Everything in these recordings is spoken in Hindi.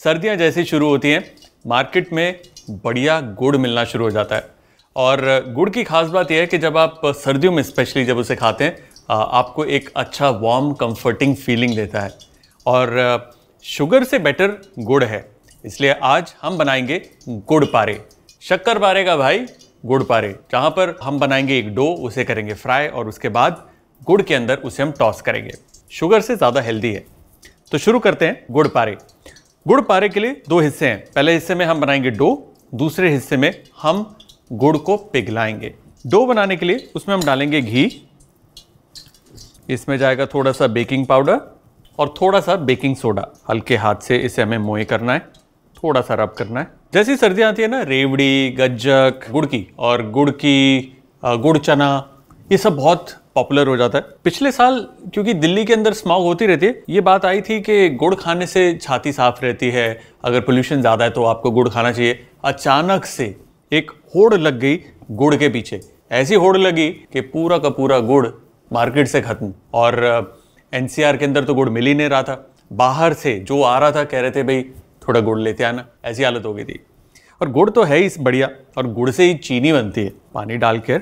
सर्दियां जैसी शुरू होती हैं, मार्केट में बढ़िया गुड़ मिलना शुरू हो जाता है। और गुड़ की खास बात यह है कि जब आप सर्दियों में स्पेशली जब उसे खाते हैं, आपको एक अच्छा वार्म कंफर्टिंग फीलिंग देता है। और शुगर से बेटर गुड़ है, इसलिए आज हम बनाएंगे गुड़ पारे। शक्कर पारे का भाई गुड़ पारे, जहाँ पर हम बनाएंगे एक डो, उसे करेंगे फ्राई और उसके बाद गुड़ के अंदर उसे हम टॉस करेंगे। शुगर से ज़्यादा हेल्दी है। तो शुरू करते हैं गुड़ पारे। गुड़ पारे के लिए दो हिस्से हैं। पहले हिस्से में हम बनाएंगे डो, दूसरे हिस्से में हम गुड़ को पिघलाएंगे। डो बनाने के लिए उसमें हम डालेंगे घी, इसमें जाएगा थोड़ा सा बेकिंग पाउडर और थोड़ा सा बेकिंग सोडा। हल्के हाथ से इसे हमें मोए करना है, थोड़ा सा रब करना है। जैसी सर्दियाँ आती है ना, रेवड़ी, गज्जक गुड़ की और गुड़ चना, ये सब बहुत पॉपुलर हो जाता है। पिछले साल क्योंकि दिल्ली के अंदर स्मॉग होती रहती है, ये बात आई थी कि गुड़ खाने से छाती साफ रहती है, अगर पोल्यूशन ज़्यादा है तो आपको गुड़ खाना चाहिए। अचानक से एक होड़ लग गई गुड़ के पीछे, ऐसी होड़ लगी कि पूरा का पूरा गुड़ मार्केट से खत्म। और एनसीआर के अंदर तो गुड़ मिल ही नहीं रहा था। बाहर से जो आ रहा था कह रहे थे भाई थोड़ा गुड़ लेते आना, ऐसी हालत हो गई थी। और गुड़ तो है ही बढ़िया, और गुड़ से ही चीनी बनती है। पानी डालकर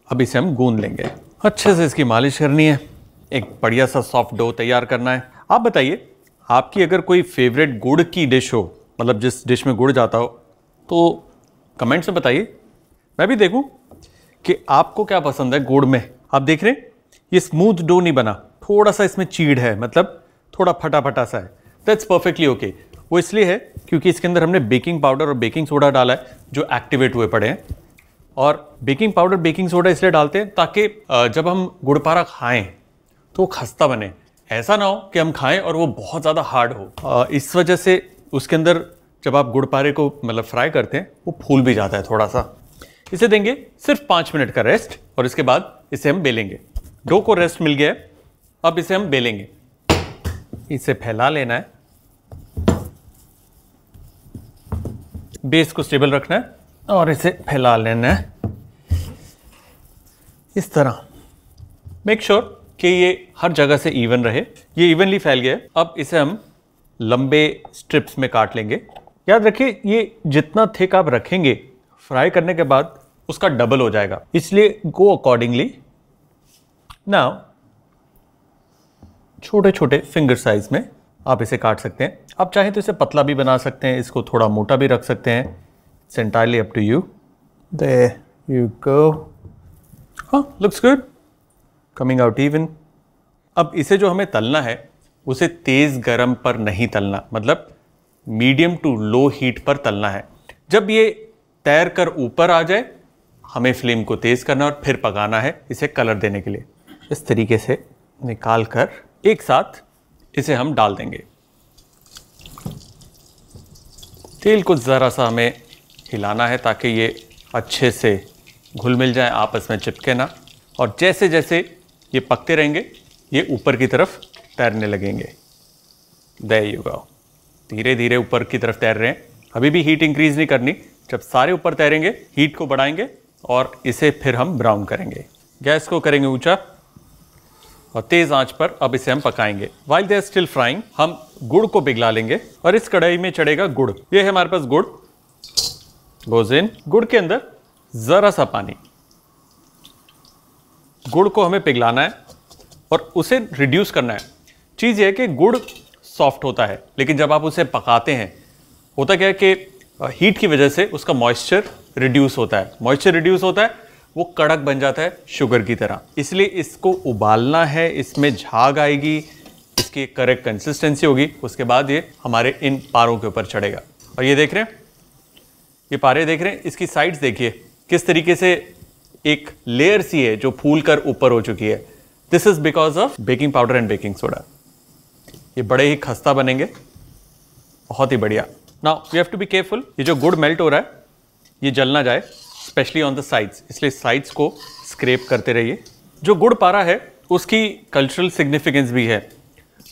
अब इसे हम गूंद लेंगे। अच्छे से इसकी मालिश करनी है, एक बढ़िया सा सॉफ्ट डो तैयार करना है। आप बताइए, आपकी अगर कोई फेवरेट गुड़ की डिश हो, मतलब जिस डिश में गुड़ जाता हो, तो कमेंट्स में बताइए, मैं भी देखूं कि आपको क्या पसंद है गुड़ में। आप देख रहे हैं ये स्मूथ डो नहीं बना, थोड़ा सा इसमें चीड़ है, मतलब थोड़ा फटा फटा सा है। That's perfectly okay. वो इसलिए है क्योंकि इसके अंदर हमने बेकिंग पाउडर और बेकिंग सोडा डाला है जो एक्टिवेट हुए पड़े हैं। और बेकिंग पाउडर बेकिंग सोडा इसलिए डालते हैं ताकि जब हम गुड़ पारा खाएं तो वो खस्ता बने। ऐसा ना हो कि हम खाएं और वो बहुत ज़्यादा हार्ड हो। इस वजह से उसके अंदर जब आप गुड़ पारे को मतलब फ्राई करते हैं वो फूल भी जाता है थोड़ा सा। इसे देंगे सिर्फ 5 मिनट का रेस्ट और इसके बाद इसे हम बेलेंगे। डो को रेस्ट मिल गया है, अब इसे हम बेलेंगे। इसे फैला लेना है, बेस को स्टेबल रखना है और इसे फैला लेना है इस तरह। मेक श्योर कि ये हर जगह से इवन रहे। ये इवनली फैल गया है। अब इसे हम लंबे स्ट्रिप्स में काट लेंगे। याद रखिए, ये जितना थिक आप रखेंगे फ्राई करने के बाद उसका डबल हो जाएगा, इसलिए गो अकॉर्डिंगली। नाउ छोटे छोटे फिंगर साइज में आप इसे काट सकते हैं। आप चाहें तो इसे पतला भी बना सकते हैं, इसको थोड़ा मोटा भी रख सकते हैं। It's entirely up to you. There you go. हाँ, looks good. Coming out even. अब इसे जो हमें तलना है उसे तेज गरम पर नहीं तलना, मतलब मीडियम टू लो हीट पर तलना है। जब ये तैर कर ऊपर आ जाए हमें फ्लेम को तेज करना और फिर पकाना है इसे कलर देने के लिए। इस तरीके से निकाल कर एक साथ इसे हम डाल देंगे। तेल को ज़रा सा हमें हिलाना है ताकि ये अच्छे से घुल मिल जाए, आपस में चिपके ना। और जैसे जैसे ये पकते रहेंगे ये ऊपर की तरफ तैरने लगेंगे। There you go. धीरे धीरे ऊपर की तरफ तैर रहे हैं। अभी भी हीट इंक्रीज नहीं करनी। जब सारे ऊपर तैरेंगे हीट को बढ़ाएंगे और इसे फिर हम ब्राउन करेंगे। गैस को करेंगे ऊंचा और तेज आंच पर अब इसे हम पकाएंगे। While they are still frying हम गुड़ को पिघला लेंगे और इस कढ़ाई में चढ़ेगा गुड़। ये है हमारे पास गुड़। Goes in. गुड़ के अंदर जरा सा पानी। गुड़ को हमें पिघलाना है और उसे रिड्यूस करना है। चीज़ यह है कि गुड़ सॉफ्ट होता है, लेकिन जब आप उसे पकाते हैं होता क्या है कि हीट की वजह से उसका मॉइस्चर रिड्यूस होता है। मॉइस्चर रिड्यूस होता है, वो कड़क बन जाता है शुगर की तरह। इसलिए इसको उबालना है, इसमें झाग आएगी, इसकी एक करेक्ट कंसिस्टेंसी होगी, उसके बाद ये हमारे इन पारों के ऊपर चढ़ेगा। और ये देख रहे हैं, ये पारे देख रहे हैं, इसकी साइड्स देखिए किस तरीके से एक लेयर सी है जो फूल कर ऊपर हो चुकी है। This is because of baking powder and baking soda. ये बड़े ही खस्ता बनेंगे, बहुत ही बढ़िया। Now we have to be careful, ये जो गुड़ मेल्ट हो रहा है ये जल ना जाए, स्पेशली ऑन द साइड्स, इसलिए साइड्स को स्क्रैप करते रहिए। जो गुड़ पारा है उसकी कल्चरल सिग्निफिकेंस भी है।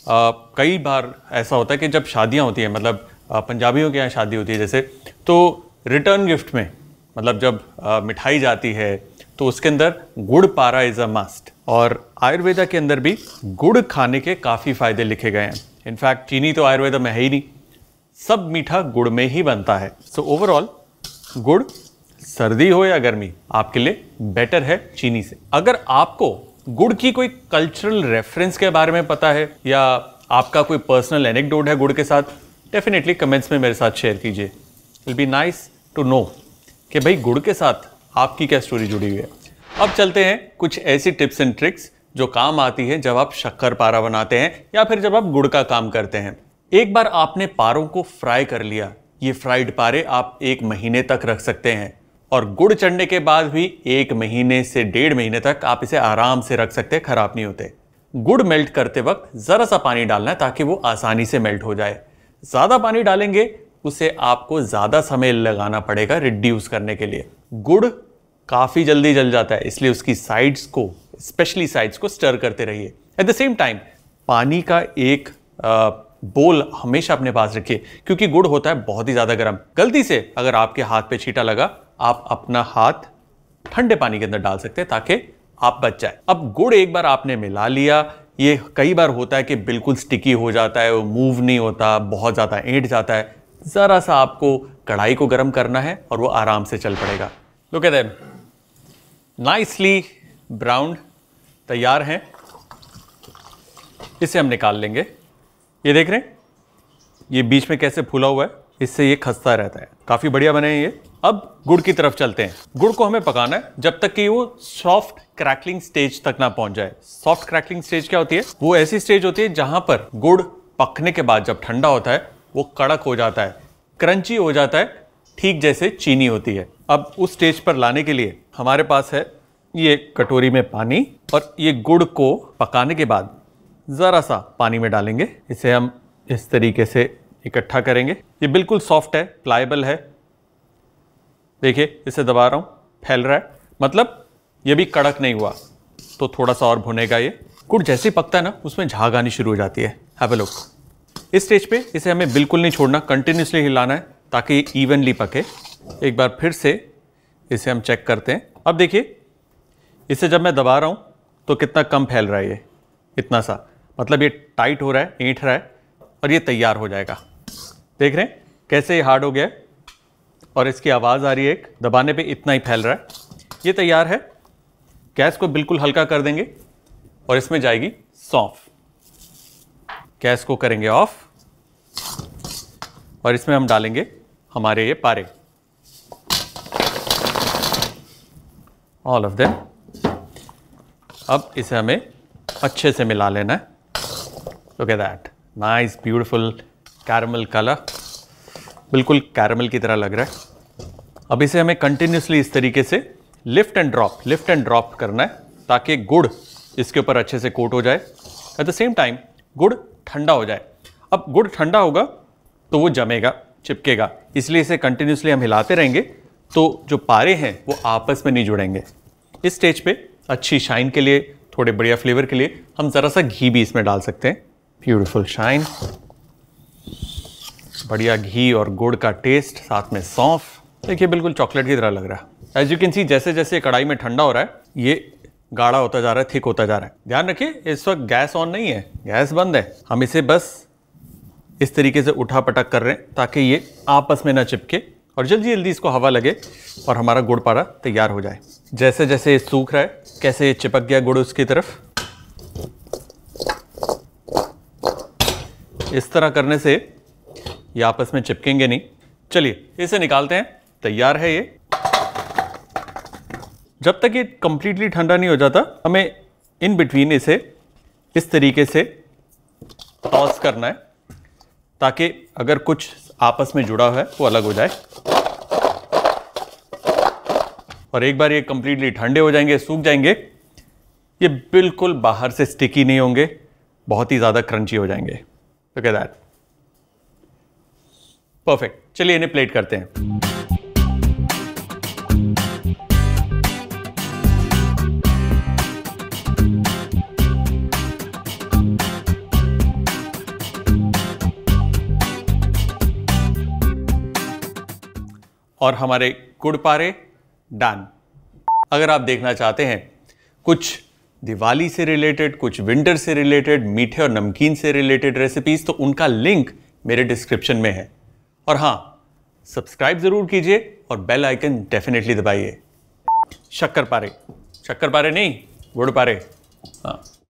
कई बार ऐसा होता है कि जब शादियां होती हैं, मतलब पंजाबियों के यहाँ शादी होती है जैसे, तो रिटर्न गिफ्ट में मतलब जब मिठाई जाती है तो उसके अंदर गुड़ पारा इज़ अ मस्ट। और आयुर्वेदा के अंदर भी गुड़ खाने के काफ़ी फायदे लिखे गए हैं। इनफैक्ट चीनी तो आयुर्वेदा में है ही नहीं, सब मीठा गुड़ में ही बनता है। सो ओवरऑल गुड़ सर्दी हो या गर्मी आपके लिए बेटर है चीनी से। अगर आपको गुड़ की कोई कल्चरल रेफरेंस के बारे में पता है या आपका कोई पर्सनल एनेक्डोट है गुड़ के साथ, डेफिनेटली कमेंट्स में मेरे साथ शेयर कीजिए। It be nice to know कि भाई गुड़ के साथ आपकी क्या स्टोरी जुड़ी हुई है। अब चलते हैं कुछ ऐसी टिप्स एंड ट्रिक्स जो काम आती है जब आप शक्कर पारा बनाते हैं या फिर जब आप गुड़ का काम करते हैं। एक बार आपने पारों को फ्राई कर लिया, ये फ्राइड पारे आप 1 महीने तक रख सकते हैं और गुड़ चढ़ने के बाद भी 1 महीने से 1.5 महीने तक आप इसे आराम से रख सकते हैं, खराब नहीं होते। गुड़ मेल्ट करते वक्त जरा सा पानी डालना है ताकि वो आसानी से मेल्ट हो जाए। ज्यादा पानी डालेंगे उसे आपको ज्यादा समय लगाना पड़ेगा रिड्यूस करने के लिए। गुड़ काफी जल्दी जल जाता है, इसलिए उसकी साइड्स को, स्पेशली साइड्स को स्टर करते रहिए। एट द सेम टाइम पानी का एक बोल हमेशा अपने पास रखिए क्योंकि गुड़ होता है बहुत ही ज्यादा गर्म। गलती से अगर आपके हाथ पे छींटा लगा, आप अपना हाथ ठंडे पानी के अंदर डाल सकते हैं ताकि आप बच जाए। अब गुड़ एक बार आपने मिला लिया, ये कई बार होता है कि बिल्कुल स्टिकी हो जाता है, वो मूव नहीं होता, बहुत ज्यादा ऐंठ जाता है। जरा सा आपको कढ़ाई को गर्म करना है और वो आराम से चल पड़ेगा। Look at them, nicely brown तैयार हैं। इसे हम निकाल लेंगे। ये देख रहे हैं ये बीच में कैसे फूला हुआ है, इससे ये खस्ता रहता है। काफी बढ़िया बने हैं ये। अब गुड़ की तरफ चलते हैं। गुड़ को हमें पकाना है जब तक कि वो सॉफ्ट क्रैकलिंग स्टेज तक ना पहुंच जाए। सॉफ्ट क्रैकलिंग स्टेज क्या होती है? वो ऐसी स्टेज होती है जहां पर गुड़ पकने के बाद जब ठंडा होता है वो कड़क हो जाता है, क्रंची हो जाता है, ठीक जैसे चीनी होती है। अब उस स्टेज पर लाने के लिए हमारे पास है ये कटोरी में पानी और ये गुड़ को पकाने के बाद जरा सा पानी में डालेंगे। इसे हम इस तरीके से इकट्ठा करेंगे। ये बिल्कुल सॉफ्ट है, प्लायबल है। देखिए इसे दबा रहा हूं, फैल रहा है, मतलब ये भी कड़क नहीं हुआ। तो थोड़ा सा और भुनेगा ये। गुड़ जैसे पकता है ना उसमें झाग आनी शुरू हो जाती है। Have a look. इस स्टेज पे इसे हमें बिल्कुल नहीं छोड़ना, कंटिन्यूसली हिलाना है ताकि इवनली पके। एक बार फिर से इसे हम चेक करते हैं। अब देखिए इसे जब मैं दबा रहा हूं तो कितना कम फैल रहा है ये, इतना सा, मतलब ये टाइट हो रहा है, ऐंठ रहा है और ये तैयार हो जाएगा। देख रहे हैं कैसे ये हार्ड हो गया है और इसकी आवाज़ आ रही है एक, दबाने पे इतना ही फैल रहा है। ये तैयार है। गैस को बिल्कुल हल्का कर देंगे और इसमें जाएगी सौंफ। गैस को करेंगे ऑफ और इसमें हम डालेंगे हमारे ये पारे, ऑल ऑफ देम। अब इसे हमें अच्छे से मिला लेना है। Look at that, nice beautiful caramel colour, बिल्कुल कैरमल की तरह लग रहा है। अब इसे हमें कंटिन्यूसली इस तरीके से लिफ्ट एंड ड्रॉप करना है ताकि गुड़ इसके ऊपर अच्छे से कोट हो जाए। एट द सेम टाइम गुड़ ठंडा हो जाए। अब गुड़ ठंडा होगा तो वो जमेगा, चिपकेगा, इसलिए इसे कंटिन्यूसली हम हिलाते रहेंगे तो जो पारे हैं वो आपस में नहीं जुड़ेंगे। इस स्टेज पे अच्छी शाइन के लिए, थोड़े बढ़िया फ्लेवर के लिए हम ज़रा सा घी भी इसमें डाल सकते हैं। ब्यूटीफुल शाइन, बढ़िया घी और गुड़ का टेस्ट, साथ में सौंफ। देखिए बिल्कुल चॉकलेट की तरह लग रहा है। एज यू कैन सी जैसे जैसे कढ़ाई में ठंडा हो रहा है ये गाढ़ा होता जा रहा है, थिक होता जा रहा है। ध्यान रखिए इस वक्त गैस ऑन नहीं है, गैस बंद है। हम इसे बस इस तरीके से उठा पटक कर रहे हैं ताकि ये आपस में ना चिपके और जल्दी जल्दी इसको हवा लगे और हमारा गुड़ पारा तैयार हो जाए। जैसे जैसे ये सूख रहा है कैसे ये चिपक गया गुड़ उसकी तरफ। इस तरह करने से ये आपस में चिपकेंगे नहीं। चलिए इसे निकालते हैं, तैयार है ये। जब तक ये कंप्लीटली ठंडा नहीं हो जाता हमें इन बिटवीन इसे इस तरीके से टॉस करना है ताकि अगर कुछ आपस में जुड़ा हुआ है वो अलग हो जाए। और एक बार ये कंप्लीटली ठंडे हो जाएंगे, सूख जाएंगे, ये बिल्कुल बाहर से स्टिकी नहीं होंगे, बहुत ही ज्यादा क्रंची हो जाएंगे। Look at that, perfect. चलिए इन्हें प्लेट करते हैं। और हमारे गुड़ पारे डन। अगर आप देखना चाहते हैं कुछ दिवाली से रिलेटेड, कुछ विंटर से रिलेटेड, मीठे और नमकीन से रिलेटेड रेसिपीज, तो उनका लिंक मेरे डिस्क्रिप्शन में है। और हाँ, सब्सक्राइब जरूर कीजिए और बेल आइकन डेफिनेटली दबाइए। शक्कर पारे नहीं, गुड़ पारे। हाँ।